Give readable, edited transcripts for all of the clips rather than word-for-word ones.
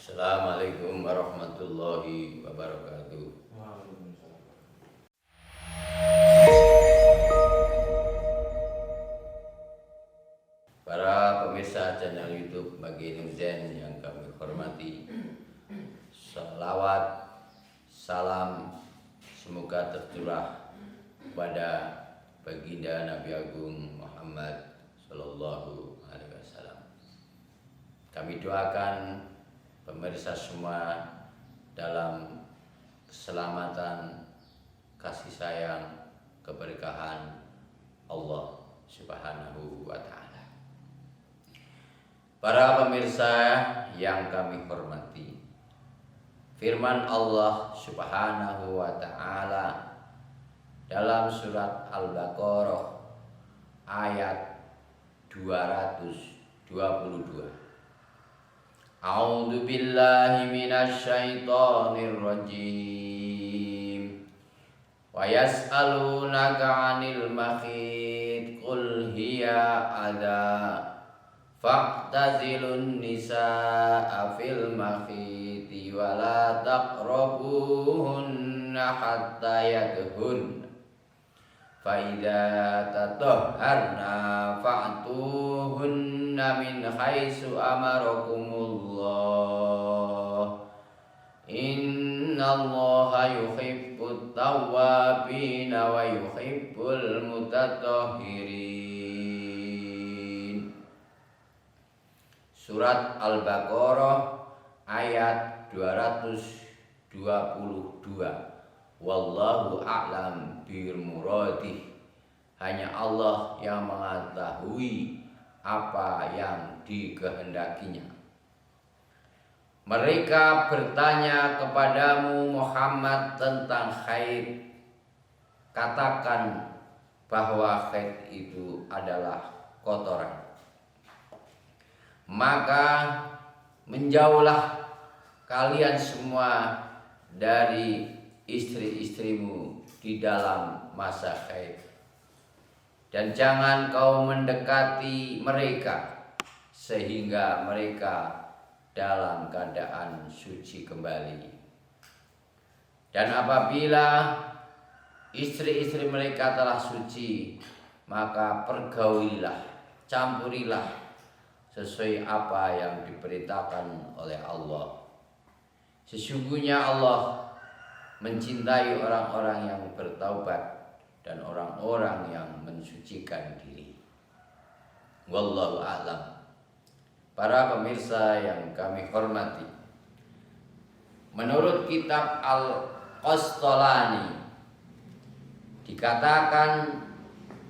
Assalamualaikum warahmatullahi wabarakatuh. Para pemirsa channel YouTube Bagi Nurzen yang kami hormati, salawat, salam semoga tercurah kepada baginda Nabi Agung Muhammad Sallallahu Alaihi Wasallam. Kami doakan pemirsa semua dalam keselamatan, kasih sayang, keberkahan Allah Subhanahu wa Ta'ala. Para pemirsa yang kami hormati, firman Allah Subhanahu wa Ta'ala dalam surat Al-Baqarah ayat 222. A'udzu billahi minasy syaithanir rajim. Wa yas'alunaka 'anil makhid qul hiya adza fa'tazilun nisaa fil makhidi wa la taqrabuhunna hatta yadhhun fa idza tatahharna fa'tuhunna min haitsu amarakumullah innallaha yuhibbut tawwabina wa yuhibbul mutatahhirin. Surat Al-Baqarah ayat 222. Wallahu a'lam bil muradih. Hanya Allah yang mengetahui apa yang dikehendakinya. Mereka bertanya kepadamu Muhammad tentang haid. Katakan bahwa haid itu adalah kotoran. Maka menjauhlah kalian semua dari istri-istrimu di dalam masa haid, dan jangan kau mendekati mereka sehingga mereka dalam keadaan suci kembali. Dan apabila istri-istri mereka telah suci, maka pergaulilah, campurilah sesuai apa yang diperintahkan oleh Allah. Sesungguhnya Allah mencintai orang-orang yang bertaubat dan orang-orang yang mensucikan diri. Wallahu a'lam. Para pemirsa yang kami hormati, menurut kitab Al-Qastalani dikatakan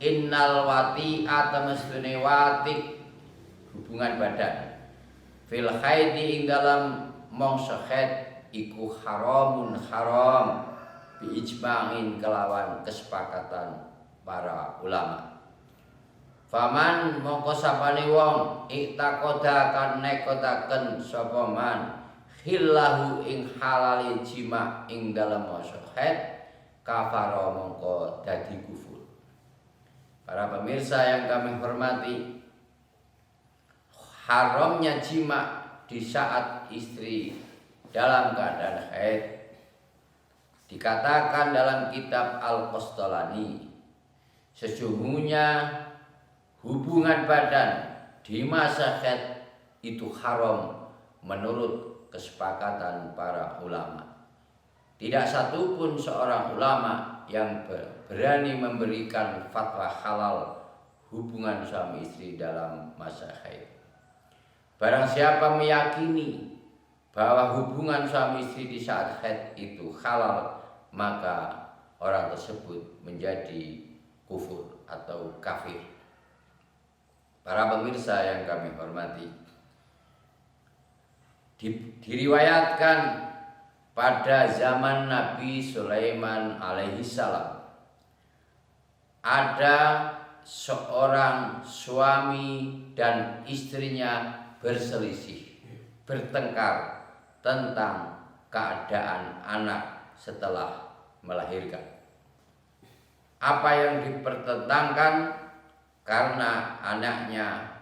innal wati'ata mastune watik hubungan badan fil haidi ing dalam mangsa haid iku haramun haram bi ijma'in kelawan kesepakatan para ulama. Faman mongko sapane wong iktaqoda kan nekotaken sapa man khillahu ing halali jima ing dalam mangsa haid kafara mongko dadi kufur. Para pemirsa yang kami hormati, haramnya jima di saat istri dalam keadaan haid dikatakan dalam kitab Al-Qastalani, sesungguhnya hubungan badan di masa haid itu haram menurut kesepakatan para ulama. Tidak satupun seorang ulama yang berani memberikan fatwa halal hubungan suami istri dalam masa haid. Barang siapa meyakini bahwa hubungan suami istri di saat haid itu halal, maka orang tersebut menjadi kufur atau kafir. Para pemirsa yang kami hormati, diriwayatkan pada zaman Nabi Sulaiman alaihissalam ada seorang suami dan istrinya berselisih, bertengkar tentang keadaan anak setelah melahirkan. Apa yang dipertentangkan? Karena anaknya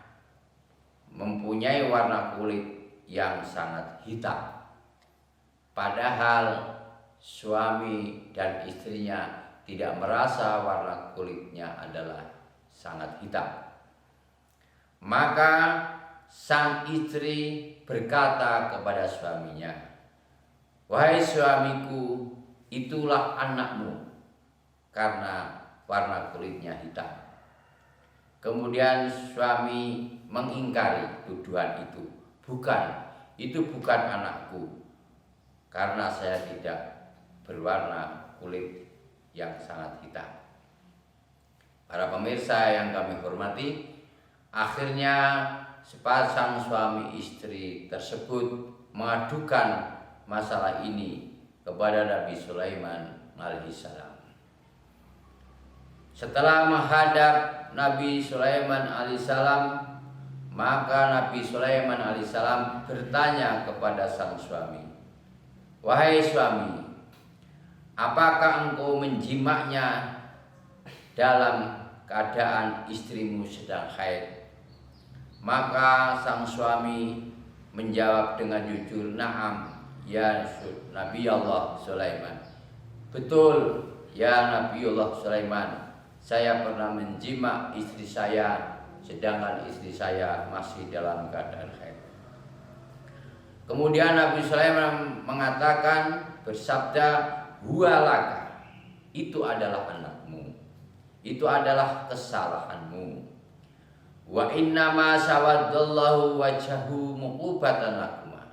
mempunyai warna kulit yang sangat hitam. Padahal suami dan istrinya tidak merasa warna kulitnya adalah sangat hitam. Maka sang istri berkata kepada suaminya, "Wahai suamiku, itulah anakmu karena warna kulitnya hitam." Kemudian suami mengingkari tuduhan itu. Itu bukan anakku, karena saya tidak berwarna kulit yang sangat hitam. Para pemirsa yang kami hormati, akhirnya sepasang suami istri tersebut mengadukan masalah ini kepada Nabi Sulaiman alaihissalam. Setelah menghadap Nabi Sulaiman alaihissalam, maka Nabi Sulaiman alaihissalam bertanya kepada sang suami, "Wahai suami, apakah engkau menjimaknya dalam keadaan istrimu sedang haid?" Maka sang suami menjawab dengan jujur, "Na'am, ya Nabi Allah Sulaiman. Betul, ya Nabi Allah Sulaiman. Saya pernah menjimak istri saya, sedangkan istri saya masih dalam keadaan haid." Kemudian Nabi Sulaiman mengatakan, bersabda, "Huwalaka, itu adalah anakmu, itu adalah kesalahanmu. Wa innama sawaddallahu wajhahu muqubatan lakuma."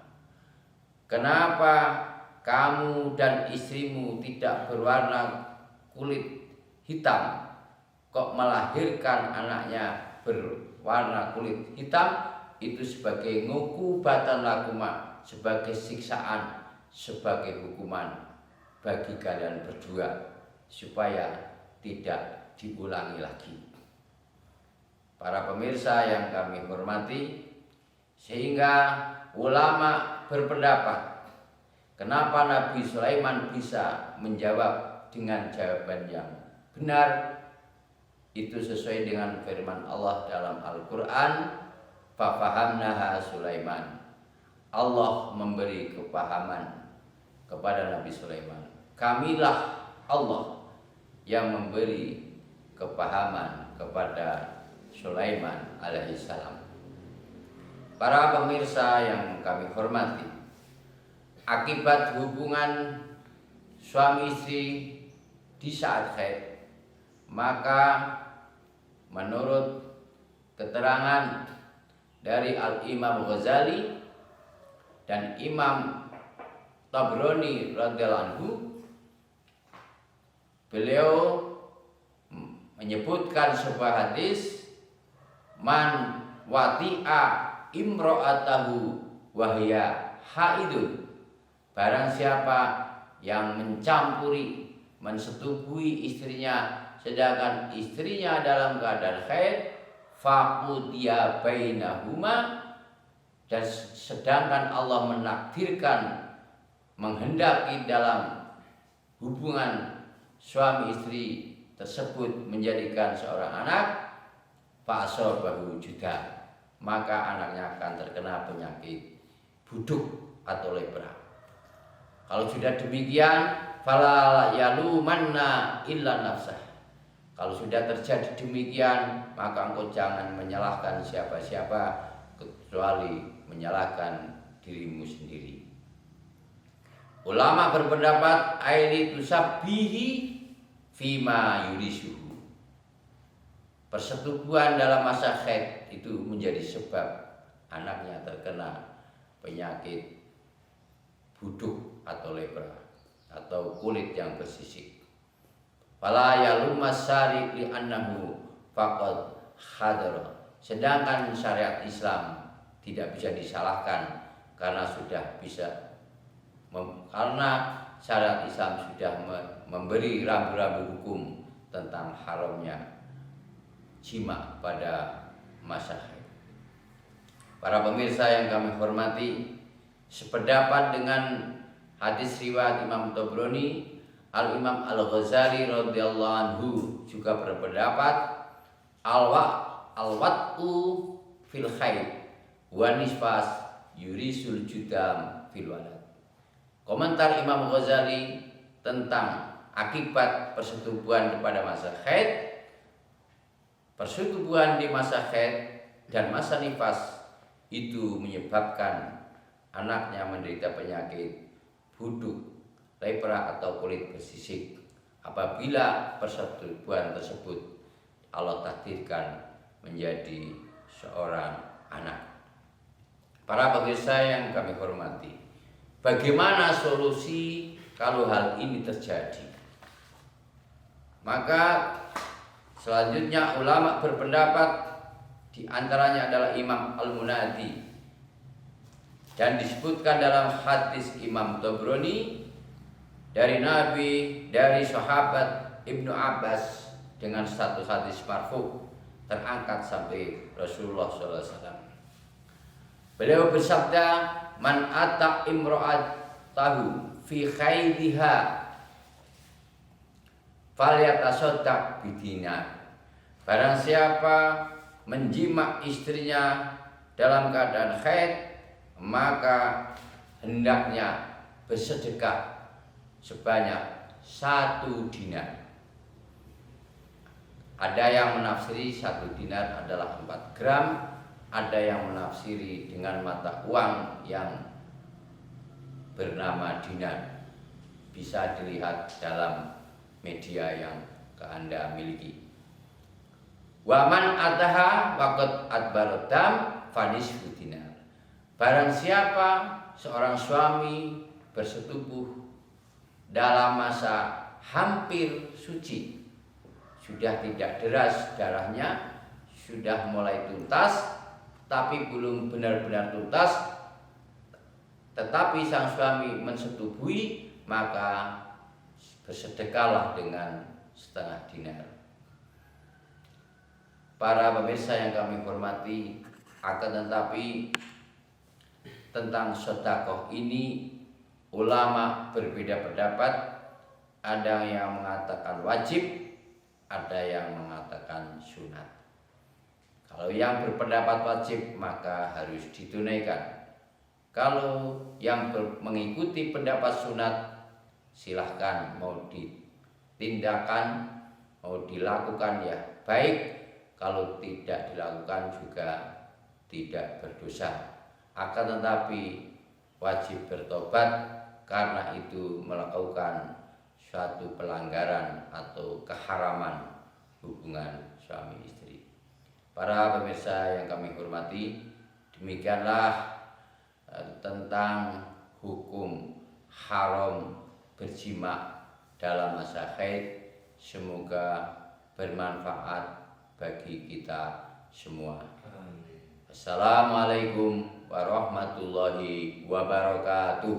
Kenapa kamu dan istrimu tidak berwarna kulit hitam, kok melahirkan anaknya berwarna kulit hitam? Itu sebagai ngukubatan lakuma, sebagai siksaan, sebagai hukuman bagi kalian berdua, supaya tidak diulangi lagi. Para pemirsa yang kami hormati, sehingga ulama berpendapat, kenapa Nabi Sulaiman bisa menjawab dengan jawaban yang benar? Itu sesuai dengan firman Allah dalam Al-Quran, "Fafahamnaha Sulaiman." Allah memberi kepahaman kepada Nabi Sulaiman. Kamilah Allah yang memberi kepahaman kepada Sulaiman alaihissalam. Para pemirsa yang kami hormati, akibat hubungan suami istri di saat haid, maka menurut keterangan dari Al-Imam Ghazali dan Imam Tabrani radhiyallahu anhu, beliau menyebutkan sebuah hadis, "Man wati'a imro'atahu wahya haidun." Barang siapa yang mencampuri, mensetubui istrinya sedangkan istrinya dalam keadaan haid, faqudiya bainahuma, dan sedangkan Allah menakdirkan, menghendaki dalam hubungan suami istri tersebut menjadikan seorang anak, fa'asabahu juda, maka anaknya akan terkena penyakit buduk atau lepra. Kalau sudah demikian, fala yalumanna illa nafsah. Kalau sudah terjadi demikian, maka engkau jangan menyalahkan siapa-siapa kecuali menyalahkan dirimu sendiri. Ulama berpendapat aili tusabbihi fima yurisuhu. Persetubuhan dalam masa haid itu menjadi sebab anaknya terkena penyakit buduk atau lepra atau kulit yang bersisik. Fala yalumas syari' li annahu faqad hadara. Sedangkan syariat Islam tidak bisa disalahkan karena karena syariat Islam sudah memberi rambu-rambu hukum tentang haramnya jima pada masa haid. Para pemirsa yang kami hormati, sependapat dengan hadis riwayat Imam Tabrani, Al-Imam Al-Ghazali radhiyallahu anhu juga berpendapat al-wat'u fil haid wa nisfas yurisul judam fil walad. Komentar Imam Ghazali tentang akibat persetubuhan pada masa haid, persetubuhan di masa haid dan masa nifas itu menyebabkan anaknya menderita penyakit buduk, lepra atau kulit bersisik. Apabila persetubuhan tersebut Allah takdirkan menjadi seorang anak. Para pemirsa yang kami hormati, bagaimana solusi kalau hal ini terjadi? Maka selanjutnya ulama berpendapat, di antaranya adalah Imam Al-Munadi, dan disebutkan dalam hadis Imam Tabrani dari Nabi, dari sahabat Ibnu Abbas dengan satu hadis marfu terangkat sampai Rasulullah SAW. Beliau bersabda, man ata imra'atahu fi khaidiha falyatasaddaq bidinar. Barang siapa menjima istrinya dalam keadaan haid, maka hendaknya bersedekah sebanyak 1 dinar. Ada yang menafsiri 1 dinar adalah 4 gram, ada yang menafsiri dengan mata uang yang bernama dinar. Bisa dilihat dalam media yang Anda miliki. Waman ataha waqad adbarodam fanisfu dinar. Barang siapa seorang suami bersetubuh dalam masa hampir suci, sudah tidak deras darahnya, sudah mulai tuntas tapi belum benar-benar tuntas, tetapi sang suami mensetubuhi, maka bersedekahlah dengan 1/2 dinar. Para pemirsa yang kami hormati, akan tetapi tentang sedekah ini ulama berbeda pendapat. Ada yang mengatakan wajib, ada yang mengatakan sunat. Kalau yang berpendapat wajib maka harus ditunaikan. Kalau yang mengikuti pendapat sunat, silahkan mau ditindakan, mau dilakukan ya baik. Kalau tidak dilakukan juga tidak berdosa. Akan tetapi wajib bertobat karena itu melakukan suatu pelanggaran atau keharaman hubungan suami istri. Para pemirsa yang kami hormati, demikianlah tentang hukum haram berjima dalam masa haid. Semoga bermanfaat bagi kita semua. Assalamualaikum warahmatullahi wabarakatuh.